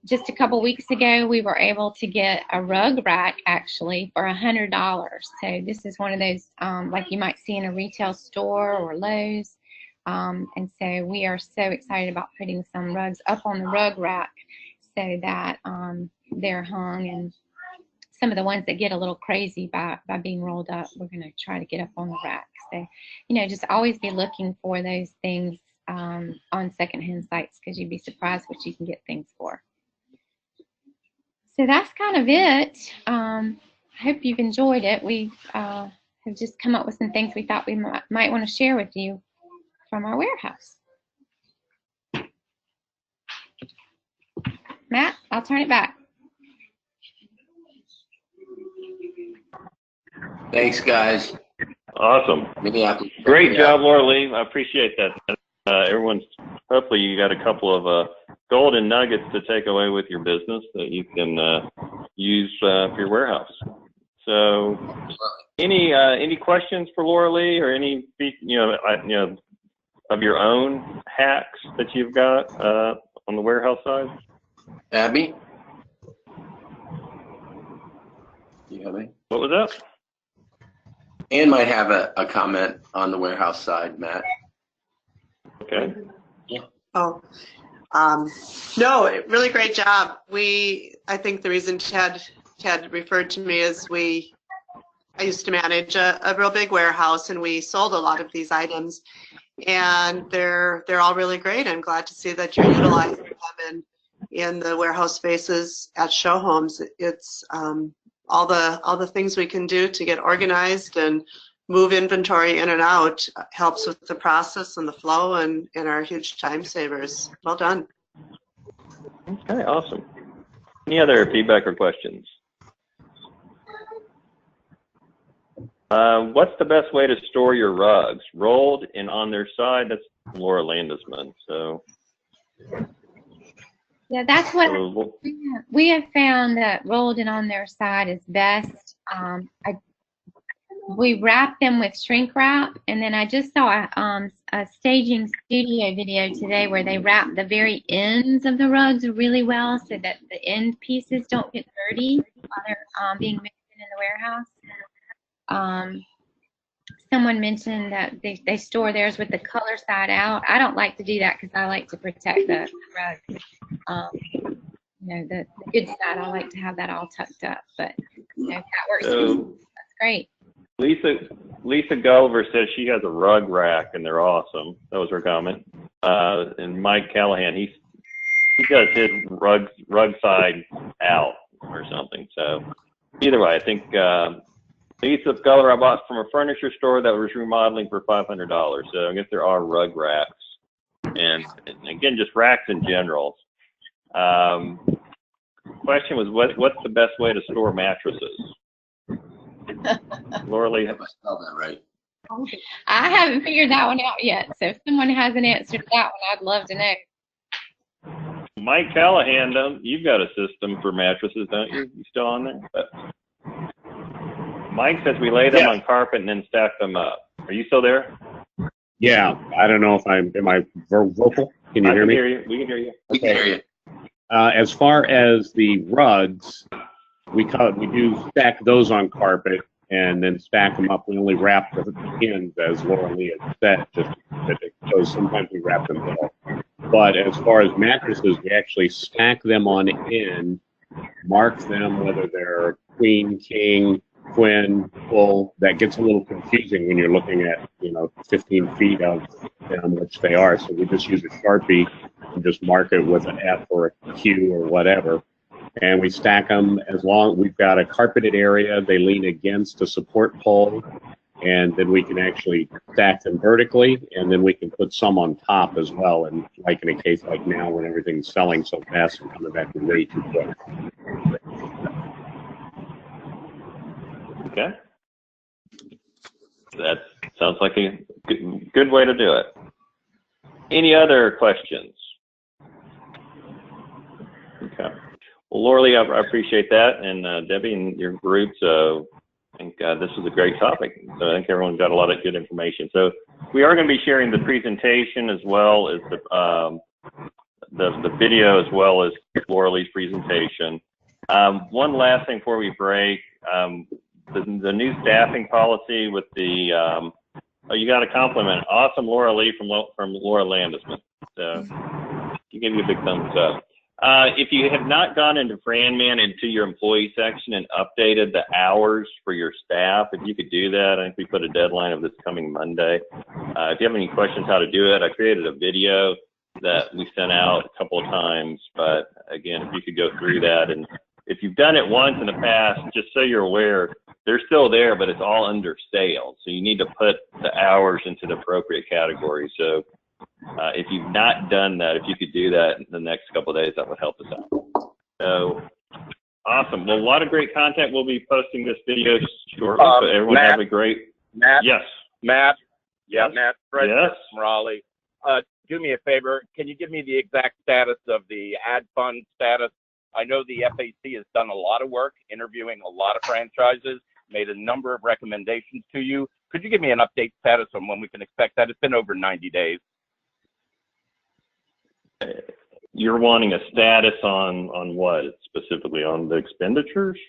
Just a couple weeks ago, we were able to get a rug rack actually for $100. So this is one of those like you might see in a retail store or Lowe's. And so we are so excited about putting some rugs up on the rug rack so that they're hung, and some of the ones that get a little crazy by being rolled up, we're going to try to get up on the rack. So, you know, just always be looking for those things on secondhand sites, because you'd be surprised what you can get things for. So that's kind of it. I hope you've enjoyed it. We have just come up with some things we thought we might want to share with you from our warehouse. Matt, I'll turn it back. Thanks, guys. Awesome. Great job, Laura Lee. I appreciate that. Everyone's, hopefully you got a couple of golden nuggets to take away with your business that you can use for your warehouse. So, any questions for Laura Lee, or any of your own hacks that you've got on the warehouse side? Abby, you have me? What was that? Ann might have a comment on the warehouse side, Matt. Okay. Yeah. Oh, no, really great job. I think the reason Ted referred to me is I used to manage a real big warehouse, and we sold a lot of these items, and they're all really great. I'm glad to see that you're utilizing them in the warehouse spaces at show homes. It's all the things we can do to get organized and move inventory in and out helps with the process and the flow, and are huge time savers. Well done. Okay, awesome. Any other feedback or questions? What's the best way to store your rugs? Rolled and on their side? That's Laura Landesman. So. Yeah, that's what we have found, that rolled and on their side is best. We wrap them with shrink wrap, and then I just saw a staging studio video today where they wrap the very ends of the rugs really well so that the end pieces don't get dirty while they're being mixed in the warehouse. Someone mentioned that they store theirs with the color side out. I don't like to do that because I like to protect the rug. The good side, I like to have that all tucked up. But if that works, that's great. Lisa Gulliver says she has a rug rack and they're awesome. That was her comment. And Mike Callahan, he does his rug side out or something. So either way, I think Lisa Gulliver I bought from a furniture store that was remodeling for $500. So I guess there are rug racks, and again, just racks in general. Question was, what's the best way to store mattresses? Laura Lee, Have I spelled that right? I haven't figured that one out yet. So if someone has an answer to that one, I'd love to know. Mike Callahan, you've got a system for mattresses, don't you? You still on there? But Mike says we lay them on carpet and then stack them up. Are you still there? Yeah, I don't know if am I vocal? Can you hear me? We can hear you. We can hear you. As far as the rugs, we do stack those on carpet and then stack them up. We only wrap the ends, as Laura Lee had said, just because sometimes we wrap them well. But as far as mattresses, we actually stack them on end, mark them whether they're queen, king, twin, full. That gets a little confusing when you're looking at 15 feet of them, which they are. So we just use a Sharpie and just mark it with an F or a Q or whatever. And we stack them as long. We've got a carpeted area. They lean against a support pole, and then we can actually stack them vertically, and then we can put some on top as well. And like in a case like now when everything's selling so fast and coming back way too quick. Okay. That sounds like a good way to do it. Any other questions? Okay. Well, Laura Lee, I appreciate that, and Debbie and your group. So I think this is a great topic. So I think everyone got a lot of good information. So we are going to be sharing the presentation as well as the video as well as Laura Lee's presentation. One last thing before we break. The new staffing policy with the oh, you got a compliment. Awesome, Laura Lee from Laura Landisman. So you give you a big thumbs up. If you have not gone into FranMan into your employee section and updated the hours for your staff, if you could do that, I think we put a deadline of this coming Monday. If you have any questions how to do it, I created a video that we sent out a couple of times, but again, if you could go through that, and if you've done it once in the past, just so you're aware, they're still there, but it's all under sales. So you need to put the hours into the appropriate category. So if you've not done that, if you could do that in the next couple of days, that would help us out. So awesome. Well, a lot of great content. We'll be posting this video shortly. So everyone Matt, have a great. Matt. Yes. Matt. Yes. Matt. Fred Yes. from Raleigh. Do me a favor. Can you give me the exact status of the ad fund status? I know the FAC has done a lot of work interviewing a lot of franchises, made a number of recommendations to you. Could you give me an update status on when we can expect that? It's been over 90 days. You're wanting a status on what specifically, on the expenditures?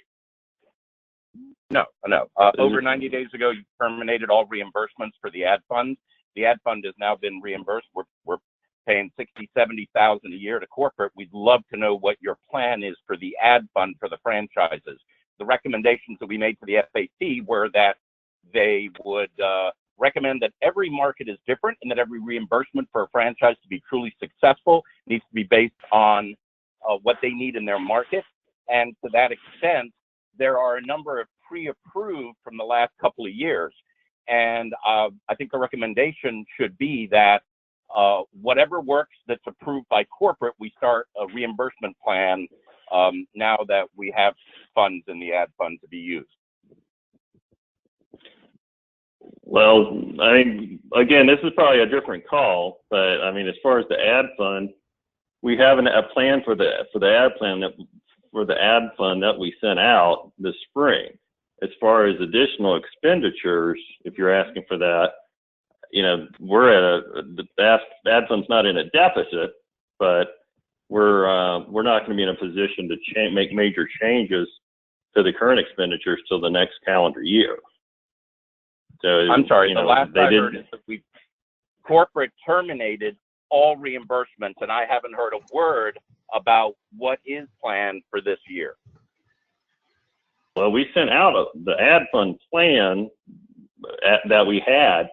No. Over 90 days ago, you terminated all reimbursements for the ad fund. The ad fund has now been reimbursed. We're paying $60,000, $70,000 a year to corporate. We'd love to know what your plan is for the ad fund for the franchises. The recommendations that we made to the FAC were that they would recommend that every market is different and that every reimbursement for a franchise to be truly successful needs to be based on what they need in their market. And to that extent, there are a number of pre-approved from the last couple of years. And I think the recommendation should be that whatever works that's approved by corporate, we start a reimbursement plan now that we have funds in the ad fund to be used. Well, I mean, again, this is probably a different call, but I mean, as far as the ad fund, we have a plan for the ad plan for the ad fund that we sent out this spring. As far as additional expenditures, if you're asking for that, you know, the ad fund's not in a deficit, but we're not going to be in a position to make major changes to the current expenditures till the next calendar year. So I'm sorry, the last I did, heard is that corporate terminated all reimbursements, and I haven't heard a word about what is planned for this year. Well, we sent out the ad fund plan that we had,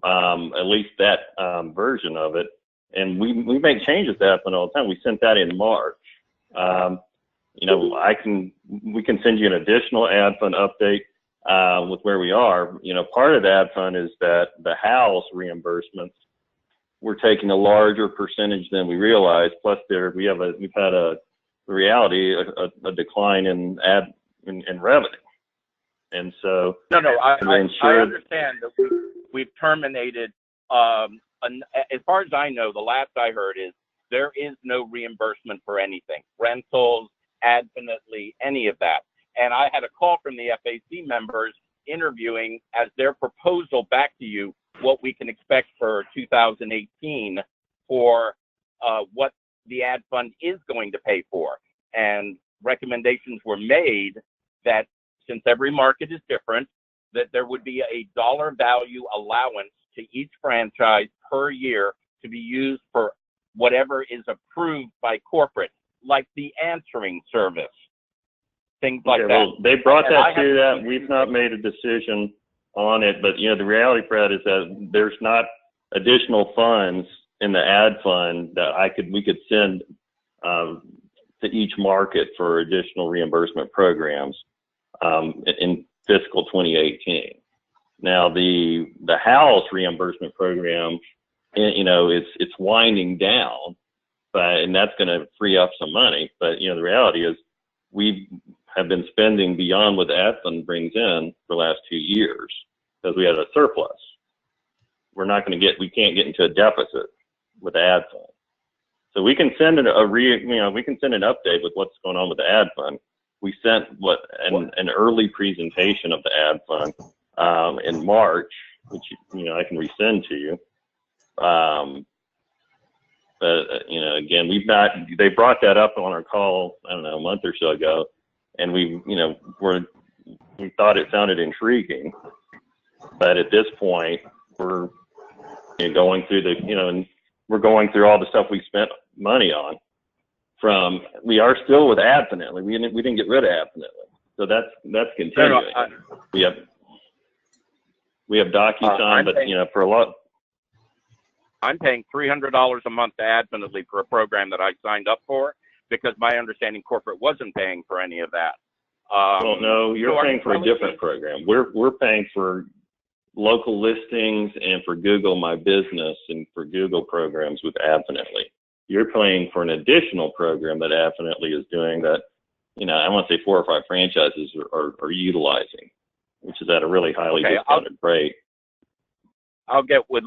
at least that version of it, and we make changes to ad fund all the time. We sent that in March. You know, we can send you an additional ad fund update with where we are. You know, part of the ad fund is that the house reimbursements, we're taking a larger percentage than we realized. Plus, we've had a decline in revenue, and so I understand that we've terminated. As far as I know, the last I heard is there is no reimbursement for anything, rentals, adfinitely, any of that. And I had a call from the FAC members interviewing as their proposal back to you what we can expect for 2018 for what the ad fund is going to pay for. And recommendations were made that since every market is different, that there would be a dollar value allowance to each franchise per year to be used for whatever is approved by corporate, like the answering service, things like that. Well, they brought that to that. We've not made a decision on it, but you know, the reality, Fred, is that there's not additional funds in the ad fund that we could send to each market for additional reimbursement programs in fiscal 2018. Now, the house reimbursement program, you know, it's winding down, and that's going to free up some money. But you know, the reality is, have been spending beyond what the ad fund brings in for the last 2 years because we had a surplus. We can't get into a deficit with the ad fund. So we can send we can send an update with what's going on with the ad fund. We sent an early presentation of the ad fund in March, which I can resend to you. But again, they brought that up on our call, I don't know, a month or so ago, and we thought it sounded intriguing. But at this point, we're going through and we're going through all the stuff we spent money on. We are still with Adfinitely. We didn't get rid of Adfinitely, so that's continuing. We have DocuSign, but for a lot. I'm paying $300 a month to Adfinitely for a program that I signed up for because my understanding corporate wasn't paying for any of that. Well, no, you're paying for a different program. We're paying for local listings and for Google My Business and for Google programs with Adfinitely. You're paying for an additional program that Adfinitely is doing that, I want to say 4 or 5 franchises are utilizing, which is at a really highly discounted rate. I'll get with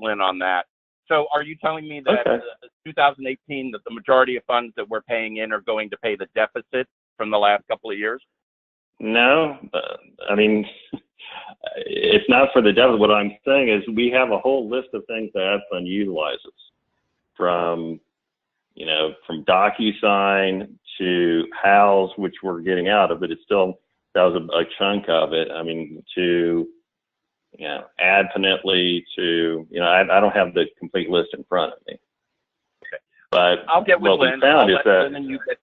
Lynn on that. So are you telling me that 2018, that the majority of funds that we're paying in are going to pay the deficit from the last couple of years? No, it's not for the deficit. What I'm saying is we have a whole list of things that AdFund utilizes, from DocuSign to House, which we're getting out of, but it's still, that was a chunk of it. To Adfinitely, to I don't have the complete list in front of me. Okay. But I'll get with what Lynn. we found is that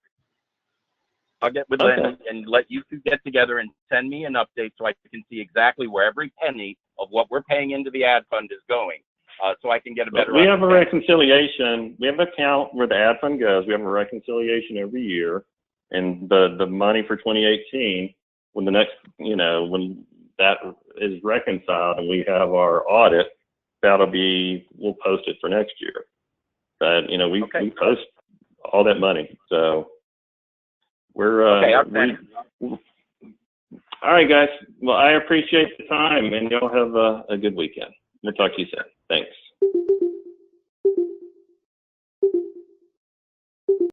I'll get with Lynn and let you two get together and send me an update so I can see exactly where every penny of what we're paying into the ad fund is going, so I can get a better. We have a reconciliation. We have an account where the ad fund goes. We have a reconciliation every year, and the money for 2018, when the next, when that is reconciled and we have our audit, we'll post it for next year. But we post all that money, so we're all right, guys. Well, I appreciate the time, and y'all have a good weekend. We'll talk to you soon. Thanks.